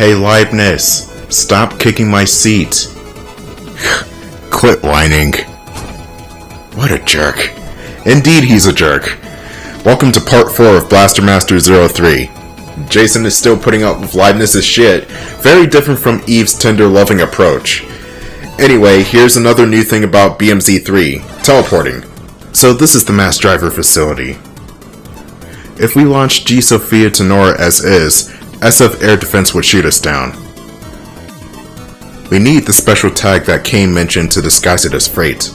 Hey Leibniz, stop kicking my seat. Quit whining. What a jerk. Indeed he's a jerk. Welcome to part 4 of Blaster Master 03. Jason is still putting up with Leibniz's shit, very different from Eve's tender loving approach. Anyway, here's another new thing about BMZ3, teleporting. So this is the mass driver facility. If we launch G-SOPHIA to NORA as is, SF air defense would shoot us down. We need the special tag that Kane mentioned to disguise it as freight.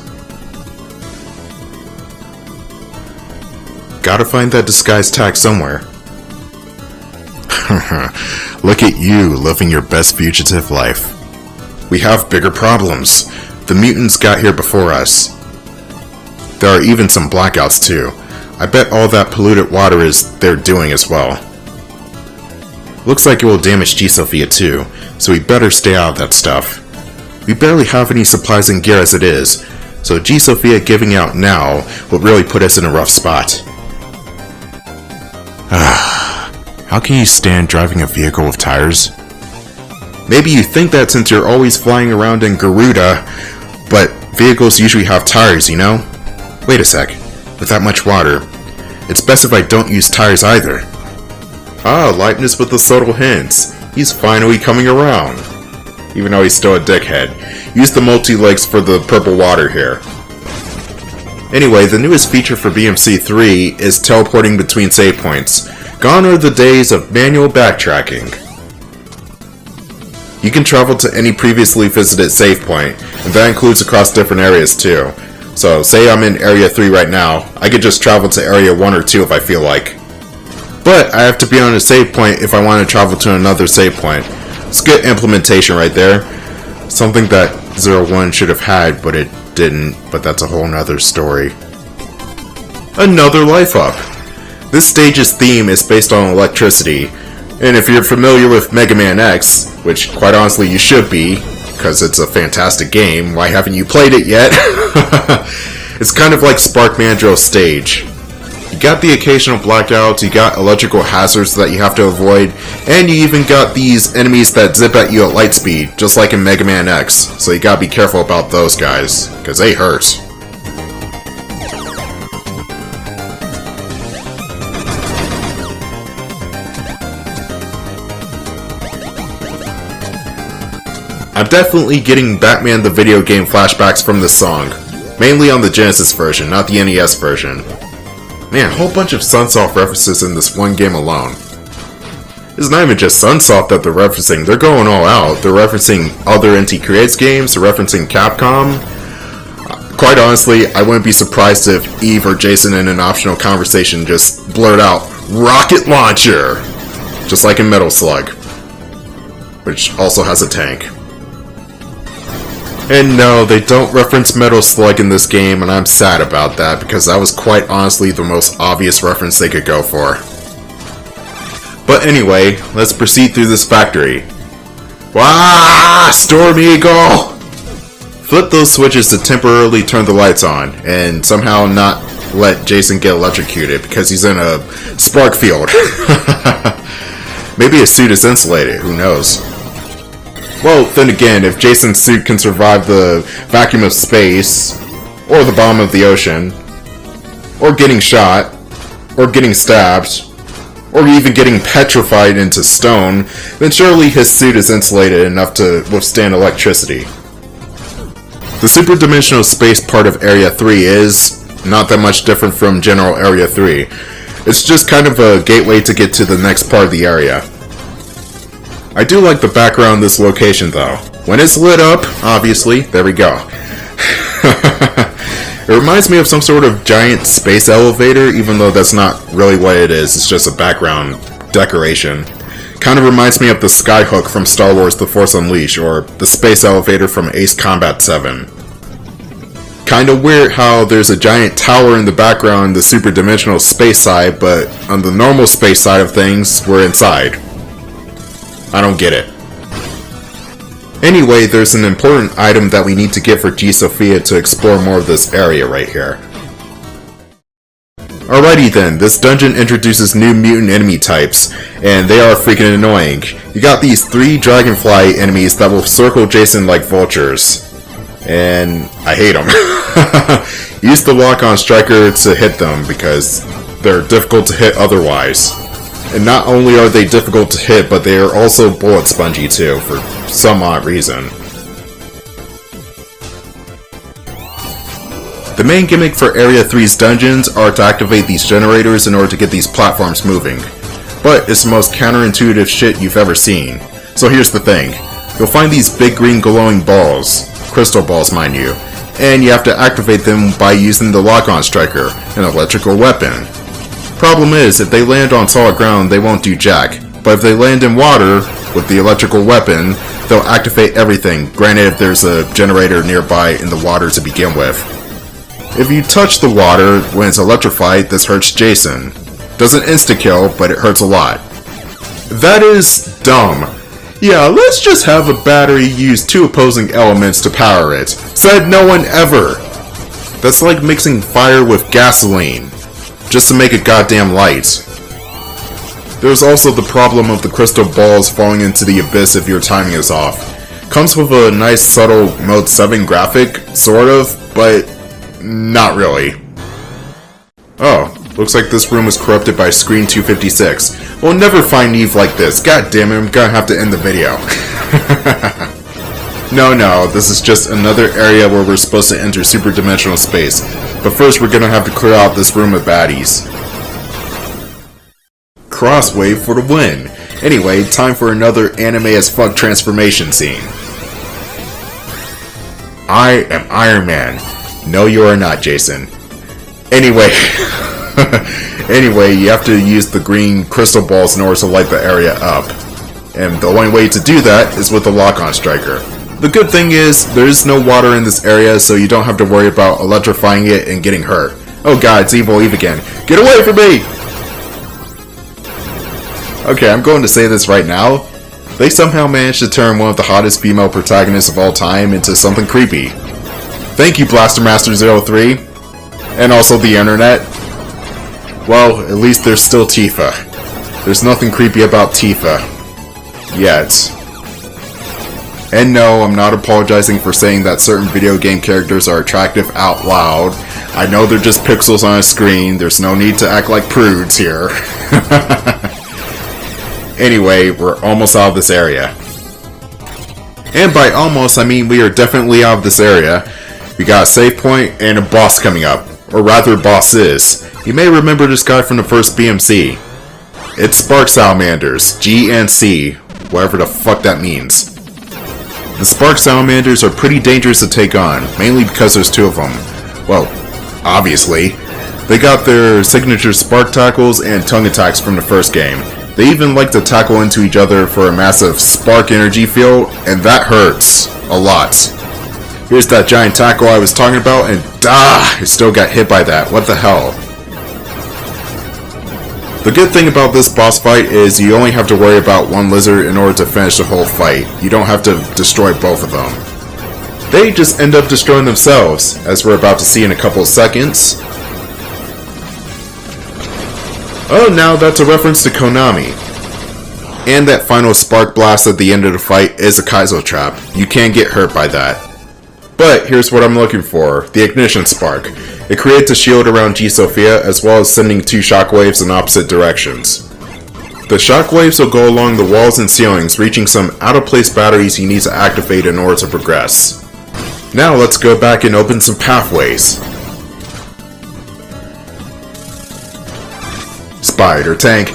Gotta find that disguise tag somewhere. Look at you, living your best fugitive life. We have bigger problems. The mutants got here before us. There are even some blackouts too. I bet all that polluted water is their doing as well. Looks like it will damage G-SOPHIA too, so we better stay out of that stuff. We barely have any supplies and gear as it is, so G-SOPHIA giving out now will really put us in a rough spot. How can you stand driving a vehicle with tires? Maybe you think that since you're always flying around in Garuda, but vehicles usually have tires, you know? Wait a sec, with that much water, it's best if I don't use tires either. Ah, Leibniz with the subtle hints. He's finally coming around. Even though he's still a dickhead. Use the multi-legs for the purple water here. Anyway, the newest feature for BMC3 is teleporting between save points. Gone are the days of manual backtracking. You can travel to any previously visited save point, and that includes across different areas too. So, say I'm in Area 3 right now, I could just travel to Area 1 or 2 if I feel like. But I have to be on a save point if I want to travel to another save point. It's good implementation right there. Something that 01 should have had, but it didn't, but that's a whole nother story. Another life up! This stage's theme is based on electricity, and if you're familiar with Mega Man X, which quite honestly you should be, because it's a fantastic game, why haven't you played it yet? It's kind of like Spark Mandrill's stage. You got the occasional blackouts, you got electrical hazards that you have to avoid, and you even got these enemies that zip at you at light speed, just like in Mega Man X, so you gotta be careful about those guys, because they hurt. I'm definitely getting Batman the video game flashbacks from this song, mainly on the Genesis version, not the NES version. Man, a whole bunch of Sunsoft references in this one game alone. It's not even just Sunsoft that they're referencing, they're going all out. They're referencing other Inti Creates games, they're referencing Capcom. Quite honestly, I wouldn't be surprised if Eve or Jason in an optional conversation just blurt out, "Rocket Launcher!" Just like in Metal Slug, which also has a tank. And no, they don't reference Metal Slug in this game, and I'm sad about that, because that was quite honestly the most obvious reference they could go for. But anyway, let's proceed through this factory. Wah! Storm Eagle! Flip those switches to temporarily turn the lights on, and somehow not let Jason get electrocuted, because he's in a spark field. Maybe his suit is insulated, who knows? Well, then again, if Jason's suit can survive the vacuum of space, or the bottom of the ocean, or getting shot, or getting stabbed, or even getting petrified into stone, then surely his suit is insulated enough to withstand electricity. The superdimensional space part of Area 3 is not that much different from General Area 3. It's just kind of a gateway to get to the next part of the area. I do like the background of this location though. When it's lit up, obviously, there we go. It reminds me of some sort of giant space elevator, even though that's not really what it is, it's just a background decoration. Kind of reminds me of the Skyhook from Star Wars The Force Unleashed, or the space elevator from Ace Combat 7. Kinda weird how there's a giant tower in the background on the superdimensional space side, but on the normal space side of things, we're inside. I don't get it. Anyway, there's an important item that we need to get for G-SOPHIA to explore more of this area right here. Alrighty then, this dungeon introduces new mutant enemy types, and they are freaking annoying. You got these 3 dragonfly enemies that will circle Jason like vultures. And I hate them. Use the lock-on striker to hit them because they're difficult to hit otherwise. And not only are they difficult to hit, but they are also bullet spongy too, for some odd reason. The main gimmick for Area 3's dungeons are to activate these generators in order to get these platforms moving. But it's the most counterintuitive shit you've ever seen. So here's the thing. You'll find these big green glowing balls, crystal balls mind you, and you have to activate them by using the lock-on striker, an electrical weapon. Problem is, if they land on solid ground they won't do jack, but if they land in water with the electrical weapon, they'll activate everything, granted if there's a generator nearby in the water to begin with. If you touch the water when it's electrified, this hurts Jason. Doesn't insta-kill, but it hurts a lot. That is dumb. Yeah, let's just have a battery use 2 opposing elements to power it. Said no one ever. That's like mixing fire with gasoline, just to make it goddamn light. There's also the problem of the crystal balls falling into the abyss if your timing is off. Comes with a nice subtle Mode 7 graphic, sort of, but not really. Oh, looks like this room was corrupted by Screen 256. We'll never find Eve like this. God damn it, I'm gonna have to end the video. No, this is just another area where we're supposed to enter super dimensional space. But first we're gonna have to clear out this room of baddies. Crosswave for the win. Anyway, time for another anime as fuck transformation scene. I am Iron Man. No, you are not, Jason. Anyway, you have to use the green crystal balls in order to light the area up. And the only way to do that is with the lock-on striker. The good thing is, there is no water in this area, so you don't have to worry about electrifying it and getting hurt. Oh god, it's Evil Eve again. Get away from me! Okay, I'm going to say this right now. They somehow managed to turn one of the hottest female protagonists of all time into something creepy. Thank you, Blastermaster03. And also the internet. Well, at least there's still Tifa. There's nothing creepy about Tifa. Yet. And no, I'm not apologizing for saying that certain video game characters are attractive out loud. I know they're just pixels on a screen. There's no need to act like prudes here. Anyway, we're almost out of this area. And by almost, I mean we are definitely out of this area. We got a save point and a boss coming up. Or rather, bosses. You may remember this guy from the first BMC. It's Spark Salamanders, G and C, whatever the fuck that means. The Spark Salamanders are pretty dangerous to take on, mainly because there's 2 of them. Well, obviously. They got their signature spark tackles and tongue attacks from the first game. They even like to tackle into each other for a massive spark energy field, and that hurts a lot. Here's that giant tackle I was talking about, and I still got hit by that. What the hell? The good thing about this boss fight is you only have to worry about one lizard in order to finish the whole fight. You don't have to destroy both of them. They just end up destroying themselves, as we're about to see in a couple of seconds. Oh, now that's a reference to Konami. And that final spark blast at the end of the fight is a Kaizo trap. You can't get hurt by that. But here's what I'm looking for, the ignition spark. It creates a shield around G-SOPHIA as well as sending 2 shockwaves in opposite directions. The shockwaves will go along the walls and ceilings, reaching some out-of-place batteries you need to activate in order to progress. Now let's go back and open some pathways. Spider tank,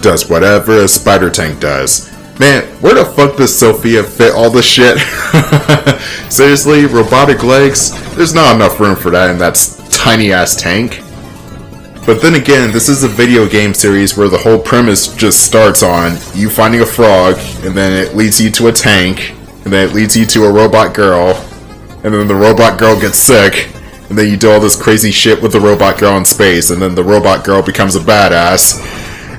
does whatever a spider tank does. Man, where the fuck does Sophia fit all this shit? Seriously, robotic legs? There's not enough room for that in that tiny ass tank. But then again, this is a video game series where the whole premise just starts on you finding a frog, and then it leads you to a tank, and then it leads you to a robot girl, and then the robot girl gets sick, and then you do all this crazy shit with the robot girl in space, and then the robot girl becomes a badass,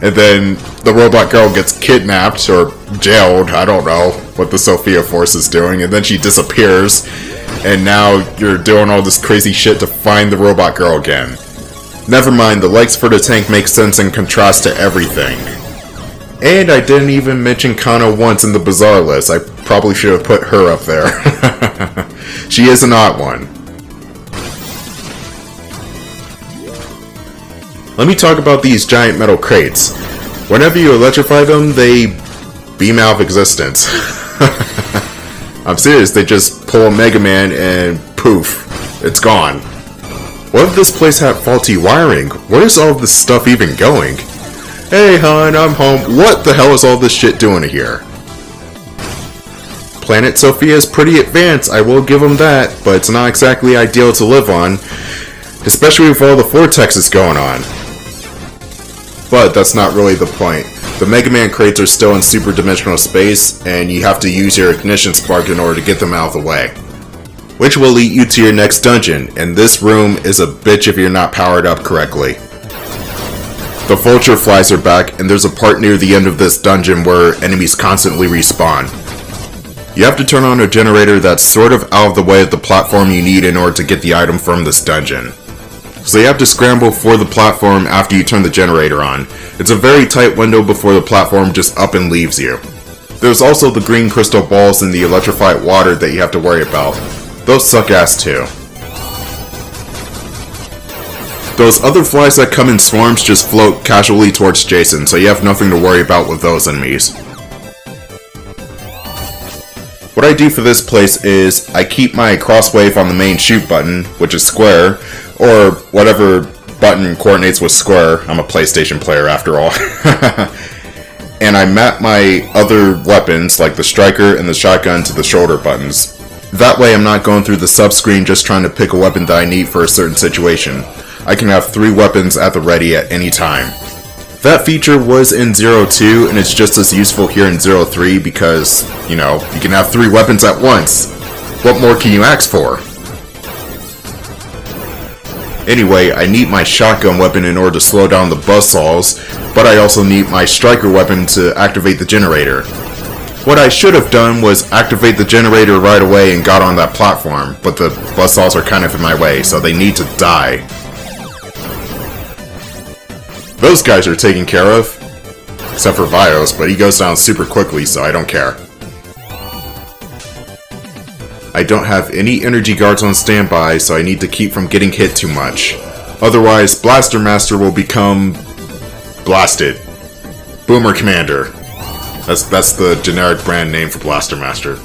and then the robot girl gets kidnapped or jailed, I don't know what the Sophia Force is doing, and then she disappears, and now you're doing all this crazy shit to find the robot girl again. Never mind, the legs for the tank make sense in contrast to everything. And I didn't even mention Kana once in the Bizarre list. I probably should have put her up there. She is an odd one. Let me talk about these giant metal crates. Whenever you electrify them, they beam out of existence. I'm serious, they just pull a Mega Man and poof, it's gone. What if this place had faulty wiring? Where is all this stuff even going? Hey hon, I'm home. What the hell is all this shit doing here? Planet Sophia is pretty advanced, I will give them that, but it's not exactly ideal to live on, especially with all the vortexes going on. But that's not really the point. The Mega Man crates are still in super dimensional space, and you have to use your ignition spark in order to get them out of the way. Which will lead you to your next dungeon, and this room is a bitch if you're not powered up correctly. The vulture flies are back, and there's a part near the end of this dungeon where enemies constantly respawn. You have to turn on a generator that's sort of out of the way of the platform you need in order to get the item from this dungeon. So you have to scramble for the platform after you turn the generator on. It's a very tight window before the platform just up and leaves you. There's also the green crystal balls in the electrified water that you have to worry about. Those suck ass too. Those other flies that come in swarms just float casually towards Jason, so you have nothing to worry about with those enemies. What I do for this place is, I keep my crosswave on the main shoot button, which is square, or whatever button coordinates with square. I'm a PlayStation player after all. And I map my other weapons, like the striker and the shotgun, to the shoulder buttons. That way I'm not going through the sub-screen just trying to pick a weapon that I need for a certain situation. I can have 3 weapons at the ready at any time. That feature was in 0.2 and it's just as useful here in 0.3 because, you know, you can have 3 weapons at once. What more can you ask for? Anyway, I need my shotgun weapon in order to slow down the buzzsaws, but I also need my striker weapon to activate the generator. What I should have done was activate the generator right away and got on that platform, but the buzzsaws are kind of in my way, so they need to die. Those guys are taken care of. Except for Vios, but he goes down super quickly, so I don't care. I don't have any energy guards on standby, so I need to keep from getting hit too much. Otherwise, Blaster Master will become... blasted. Boomer Commander. That's the generic brand name for Blaster Master.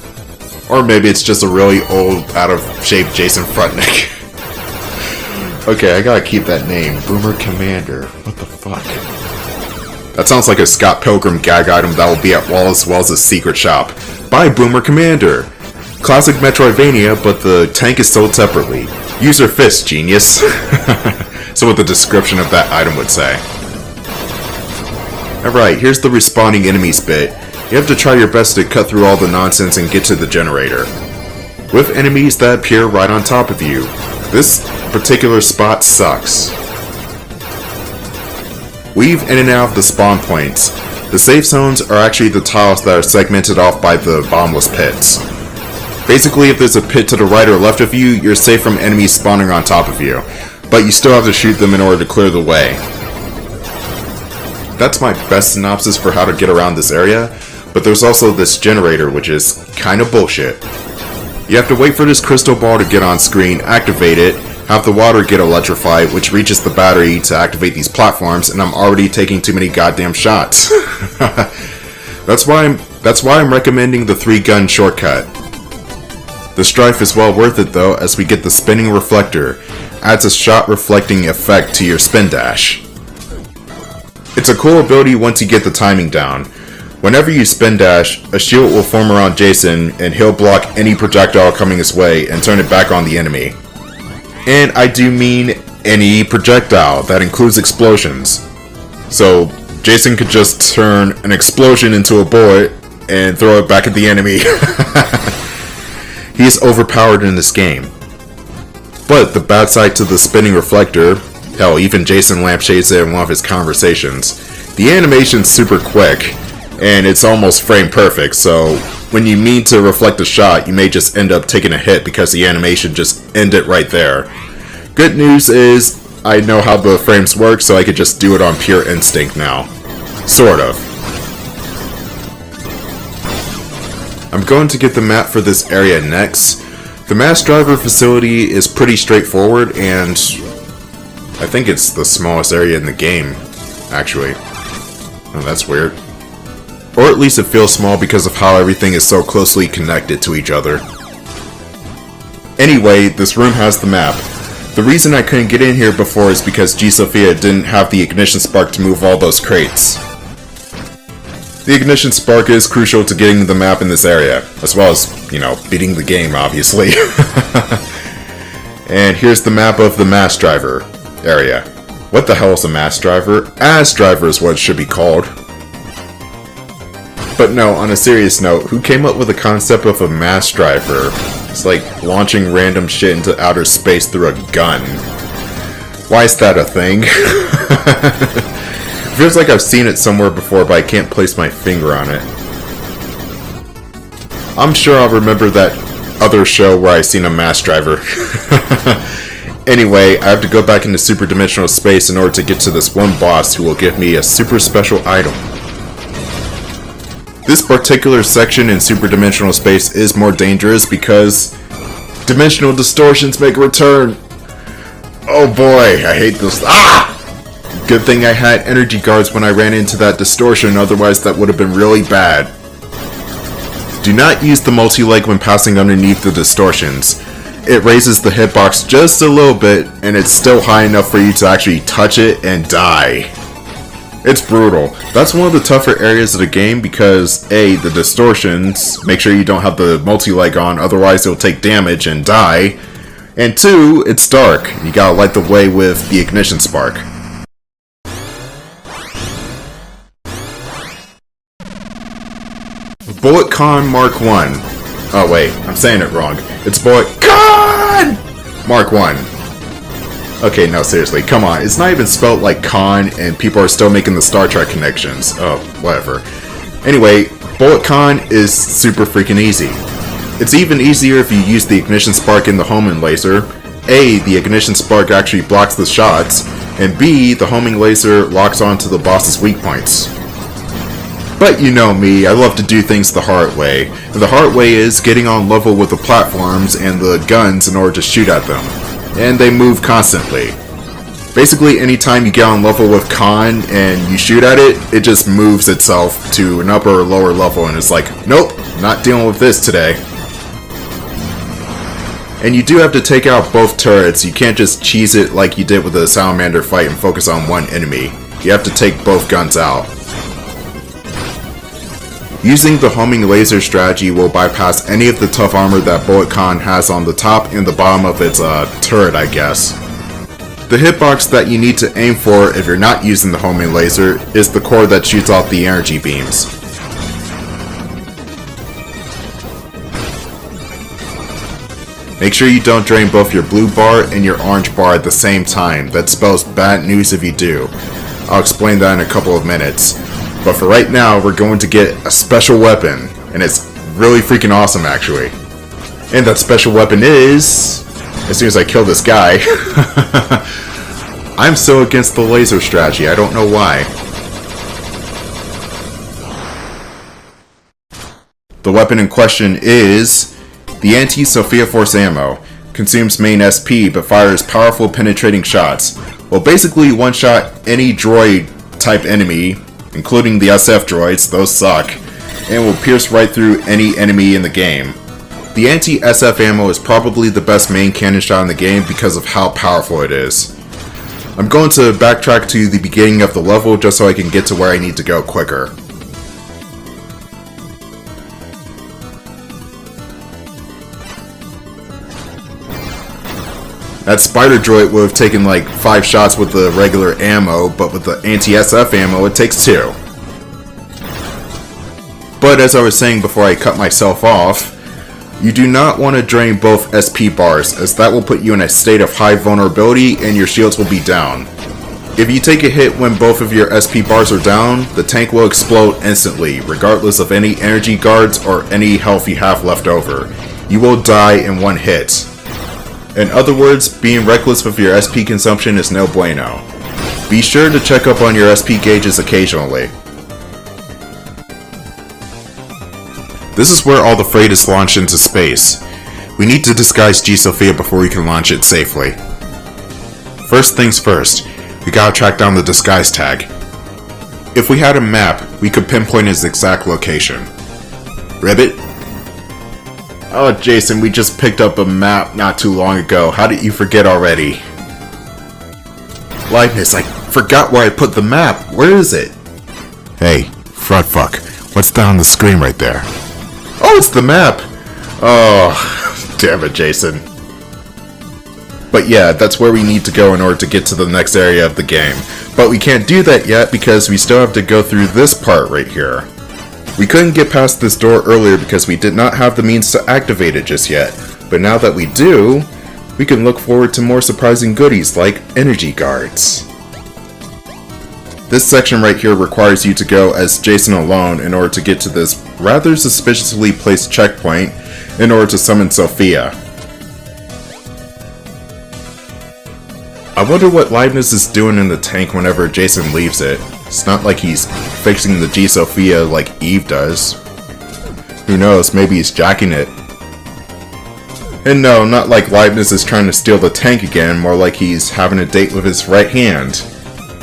Or maybe it's just a really old, out-of-shape Jason Frutnik. Okay, I gotta keep that name. Boomer Commander. What the fuck? That sounds like a Scott Pilgrim gag item that will be at Wallace Wells' secret shop. Buy Boomer Commander! Classic Metroidvania, but the tank is sold separately. Use your fist, genius! So what the description of that item would say. Alright, here's the respawning enemies bit. You have to try your best to cut through all the nonsense and get to the generator. With enemies that appear right on top of you. This particular spot sucks. Weave in and out of the spawn points. The safe zones are actually the tiles that are segmented off by the bottomless pits. Basically, if there's a pit to the right or left of you, you're safe from enemies spawning on top of you, but you still have to shoot them in order to clear the way. That's my best synopsis for how to get around this area, but there's also this generator, which is kinda bullshit. You have to wait for this crystal ball to get on screen, activate it, have the water get electrified, which reaches the battery to activate these platforms, and I'm already taking too many goddamn shots. That's why I'm recommending the 3-gun shortcut. The strife is well worth it though, as we get the spinning reflector. Adds a shot reflecting effect to your spin dash. It's a cool ability once you get the timing down. Whenever you spin dash, a shield will form around Jason and he'll block any projectile coming his way and turn it back on the enemy. And I do mean any projectile, that includes explosions. So Jason could just turn an explosion into a bullet and throw it back at the enemy. He is overpowered in this game. But the bad side to the spinning reflector, hell, even Jason lampshades it in one of his conversations, the animation's super quick, and it's almost frame perfect, so when you mean to reflect a shot, you may just end up taking a hit because the animation just ended right there. Good news is, I know how the frames work, so I could just do it on pure instinct now. Sort of. I'm going to get the map for this area next. The mass driver facility is pretty straightforward, and I think it's the smallest area in the game, actually. Oh, that's weird. Or at least it feels small because of how everything is so closely connected to each other. Anyway, this room has the map. The reason I couldn't get in here before is because G-SOPHIA didn't have the ignition spark to move all those crates. The ignition spark is crucial to getting the map in this area, as well as, you know, beating the game, obviously. And here's the map of the mass driver area. What the hell is a mass driver? Ass driver is what it should be called. But no, on a serious note, who came up with the concept of a mass driver? It's like launching random shit into outer space through a gun. Why is that a thing? Feels like I've seen it somewhere before, but I can't place my finger on it. I'm sure I'll remember that other show where I seen a mass driver. Anyway, I have to go back into super dimensional space in order to get to this one boss who will give me a super special item. This particular section in super dimensional space is more dangerous because dimensional distortions make a return. Oh boy, I hate this. Ah! Good thing I had energy guards when I ran into that distortion, otherwise that would have been really bad. Do not use the multi-leg when passing underneath the distortions. It raises the hitbox just a little bit, and it's still high enough for you to actually touch it and die. It's brutal. That's one of the tougher areas of the game because A, the distortions, make sure you don't have the multi-leg on, otherwise you'll take damage and die. And 2, it's dark. You gotta light the way with the ignition spark. Bullet Con Mark 1. Oh wait, I'm saying it wrong. It's Bullet Con Mark 1. Okay, no, seriously, come on. It's not even spelled like con, and people are still making the Star Trek connections. Oh, whatever. Anyway, Bullet Con is super freaking easy. It's even easier if you use the ignition spark in the homing laser. A, the ignition spark actually blocks the shots, and B, the homing laser locks onto the boss's weak points. But you know me, I love to do things the hard way. And the hard way is getting on level with the platforms and the guns in order to shoot at them. And they move constantly. Basically, anytime you get on level with Con and you shoot at it, it just moves itself to an upper or lower level and it's like, nope, not dealing with this today. And you do have to take out both turrets. You can't just cheese it like you did with the Salamander fight and focus on one enemy. You have to take both guns out. Using the homing laser strategy will bypass any of the tough armor that Bullet Con has on the top and the bottom of its turret, I guess. The hitbox that you need to aim for if you're not using the homing laser is the core that shoots out the energy beams. Make sure you don't drain both your blue bar and your orange bar at the same time. That spells bad news if you do. I'll explain that in a couple of minutes. But for right now, we're going to get a special weapon, and it's really freaking awesome, actually. And that special weapon is... as soon as I kill this guy... I'm so against the laser strategy, I don't know why. The weapon in question is... the Anti-Sophia Force ammo. Consumes main SP, but fires powerful penetrating shots. Will basically one-shot any droid-type enemy, including the SF droids, those suck, and will pierce right through any enemy in the game. The anti-SF ammo is probably the best main cannon shot in the game because of how powerful it is. I'm going to backtrack to the beginning of the level just so I can get to where I need to go quicker. That spider droid would have taken like 5 shots with the regular ammo, but with the anti-SF ammo it takes 2. But as I was saying before I cut myself off, you do not want to drain both SP bars, as that will put you in a state of high vulnerability and your shields will be down. If you take a hit when both of your SP bars are down, the tank will explode instantly, regardless of any energy guards or any health you have left over. You will die in one hit. In other words, being reckless with your SP consumption is no bueno. Be sure to check up on your SP gauges occasionally. This is where all the freight is launched into space. We need to disguise G-SOPHIA before we can launch it safely. First things first, we gotta track down the disguise tag. If we had a map, we could pinpoint its exact location. Ribbit? Oh Jason, we just picked up a map not too long ago. How did you forget already? Leibniz, I forgot where I put the map. Where is it? Hey, fraud fuck. What's that on the screen right there? Oh, it's the map! Oh, damn it, Jason. But yeah, that's where we need to go in order to get to the next area of the game. But we can't do that yet because we still have to go through this part right here. We couldn't get past this door earlier because we did not have the means to activate it just yet. But now that we do, we can look forward to more surprising goodies like energy guards. This section right here requires you to go as Jason alone in order to get to this rather suspiciously placed checkpoint in order to summon Sophia. I wonder what Leibniz is doing in the tank whenever Jason leaves it. It's not like he's fixing the G-SOPHIA like Eve does. Who knows, maybe he's jacking it. And no, not like Leibniz is trying to steal the tank again, more like he's having a date with his right hand.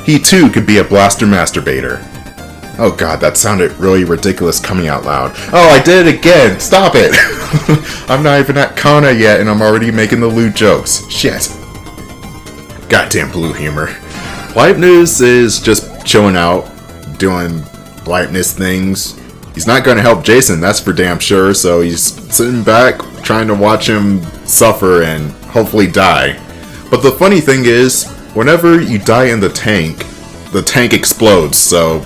He too could be a blaster masturbator. Oh god, that sounded really ridiculous coming out loud. Oh, I did it again! Stop it! I'm not even at Kana yet and I'm already making the lewd jokes. Shit. Goddamn blue humor. Leibniz is just chilling out, doing Leibniz things. He's not going to help Jason, that's for damn sure, so he's sitting back, trying to watch him suffer and hopefully die. But the funny thing is, whenever you die in the tank explodes, so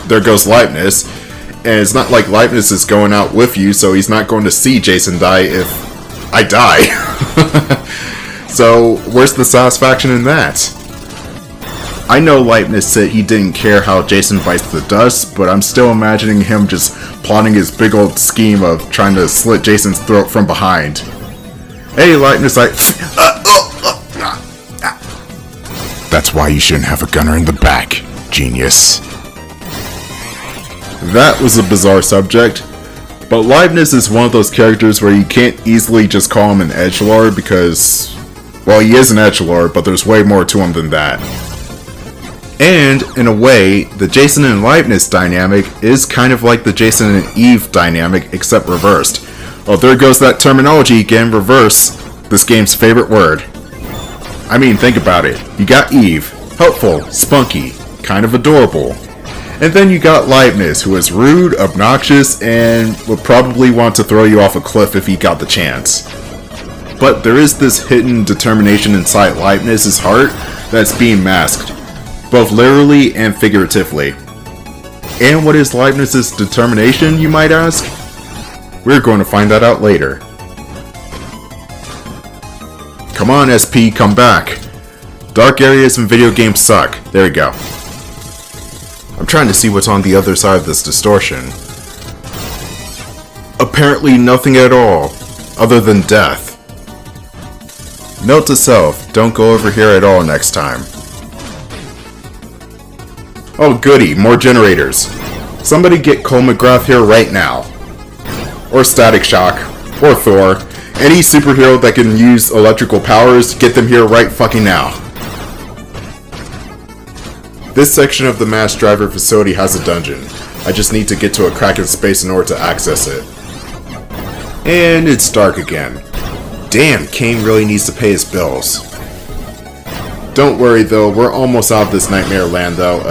there goes Leibniz. And it's not like Leibniz is going out with you, so he's not going to see Jason die if I die. So, where's the satisfaction in that? I know Leibniz said he didn't care how Jason bites the dust, but I'm still imagining him just plotting his big old scheme of trying to slit Jason's throat from behind. Hey Leibniz, That's why you shouldn't have a gunner in the back, genius. That was a bizarre subject, but Leibniz is one of those characters where you can't easily just call him an edgelord because, well, he is an edgelord, but there's way more to him than that. And, in a way, the Jason and Leibniz dynamic is kind of like the Jason and Eve dynamic, except reversed. Oh, there goes that terminology again, reverse, this game's favorite word. I mean, think about it. You got Eve, helpful, spunky, kind of adorable. And then you got Leibniz, who is rude, obnoxious, and would probably want to throw you off a cliff if he got the chance. But there is this hidden determination inside Leibniz's heart that's being masked, both literally and figuratively. And what is Leibniz's determination, you might ask? We're going to find that out later. Come on, SP, come back. Dark areas in video games suck. There we go. I'm trying to see what's on the other side of this distortion. Apparently nothing at all, other than death. Note to self, don't go over here at all next time. Oh goody, more generators. Somebody get Cole McGrath here right now. Or Static Shock. Or Thor. Any superhero that can use electrical powers, get them here right fucking now. This section of the mass driver facility has a dungeon. I just need to get to a crack in space in order to access it. And it's dark again. Damn, Kane really needs to pay his bills. Don't worry though, we're almost out of this nightmare land though.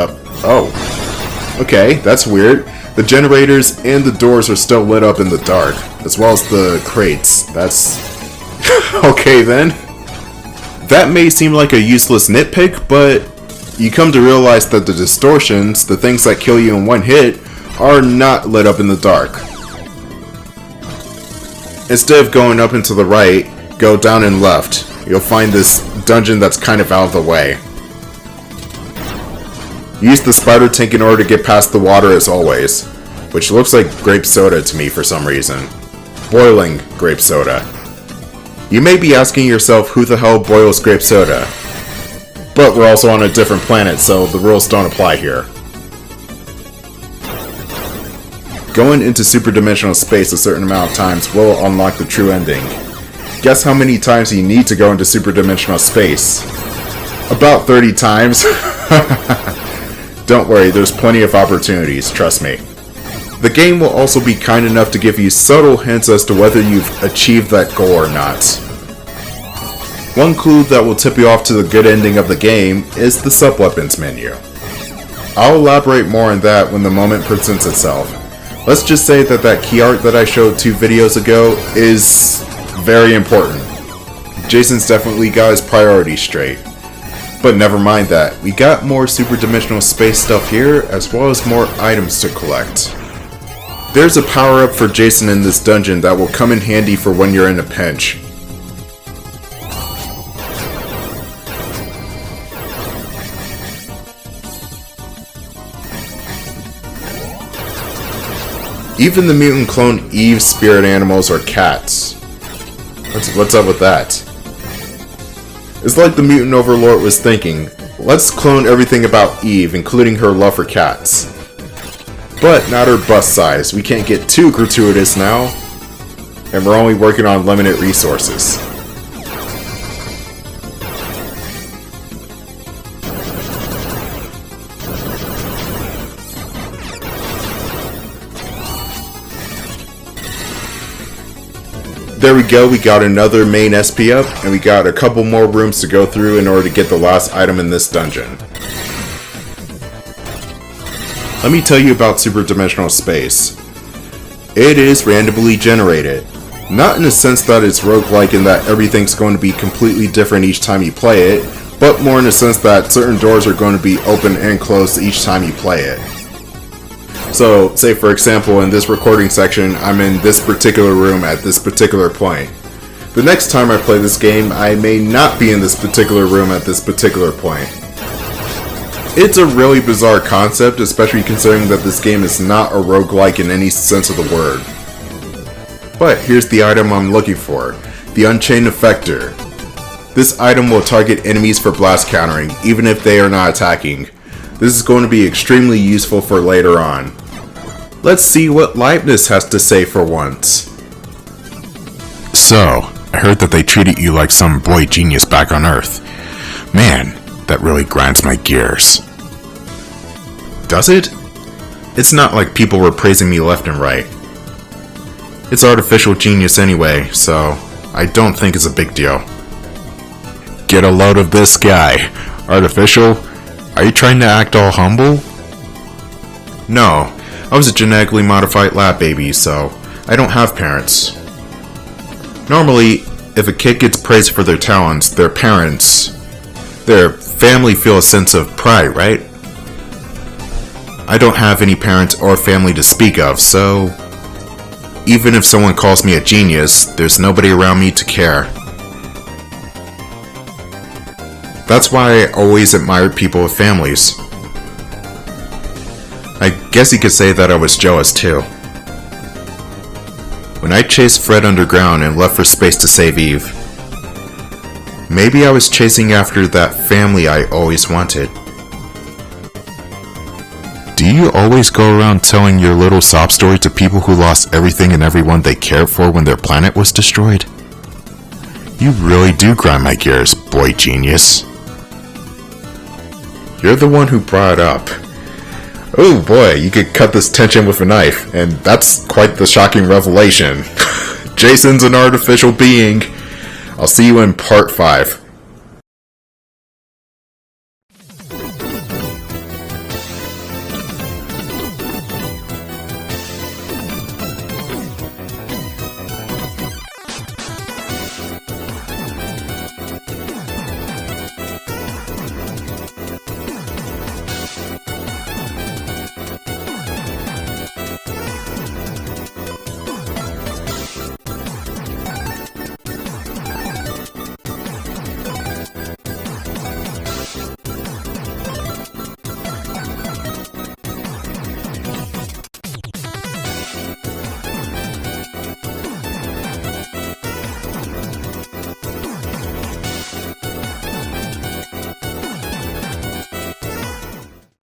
Oh. Okay, that's weird. The generators and the doors are still lit up in the dark, as well as the crates. That's... okay then. That may seem like a useless nitpick, but you come to realize that the distortions, the things that kill you in one hit, are not lit up in the dark. Instead of going up and to the right, go down and left. You'll find this dungeon that's kind of out of the way. Use the spider tank in order to get past the water as always, which looks like grape soda to me for some reason. Boiling grape soda. You may be asking yourself who the hell boils grape soda. But we're also on a different planet, so the rules don't apply here. Going into superdimensional space a certain amount of times will unlock the true ending. Guess how many times you need to go into superdimensional space? About 30 times. Don't worry, there's plenty of opportunities, trust me. The game will also be kind enough to give you subtle hints as to whether you've achieved that goal or not. One clue that will tip you off to the good ending of the game is the sub-weapons menu. I'll elaborate more on that when the moment presents itself. Let's just say that key art that I showed 2 videos ago is very important. Jason's definitely got his priorities straight. But never mind that, we got more superdimensional space stuff here, as well as more items to collect. There's a power-up for Jason in this dungeon that will come in handy for when you're in a pinch. Even the mutant clone Eve's spirit animals are cats. What's up with that? It's like the mutant overlord was thinking, let's clone everything about Eve, including her love for cats. But not her bust size, we can't get too gratuitous now, and we're only working on limited resources. There we go, we got another main SP up, and we got a couple more rooms to go through in order to get the last item in this dungeon. Let me tell you about superdimensional space. It is randomly generated. Not in the sense that it's roguelike in that everything's going to be completely different each time you play it, but more in the sense that certain doors are going to be open and closed each time you play it. So, say for example, in this recording section, I'm in this particular room at this particular point. The next time I play this game, I may not be in this particular room at this particular point. It's a really bizarre concept, especially considering that this game is not a roguelike in any sense of the word. But here's the item I'm looking for, the Unchained Effector. This item will target enemies for blast countering, even if they are not attacking. This is going to be extremely useful for later on. Let's see what Leibniz has to say for once. So, I heard that they treated you like some boy genius back on Earth. Man, that really grinds my gears. Does it? It's not like people were praising me left and right. It's artificial genius anyway, so I don't think it's a big deal. Get a load of this guy. Artificial? Are you trying to act all humble? No, I was a genetically modified lab baby, so I don't have parents. Normally, if a kid gets praised for their talents, their parents, their family feel a sense of pride, right? I don't have any parents or family to speak of, so even if someone calls me a genius, there's nobody around me to care. That's why I always admired people with families. I guess you could say that I was jealous too. When I chased Fred underground and left for space to save Eve, maybe I was chasing after that family I always wanted. Do you always go around telling your little sob story to people who lost everything and everyone they cared for when their planet was destroyed? You really do grind my gears, boy genius. You're the one who brought it up. Oh boy, you could cut this tension with a knife, and that's quite the shocking revelation. Jason's an artificial being. I'll see you in part 5.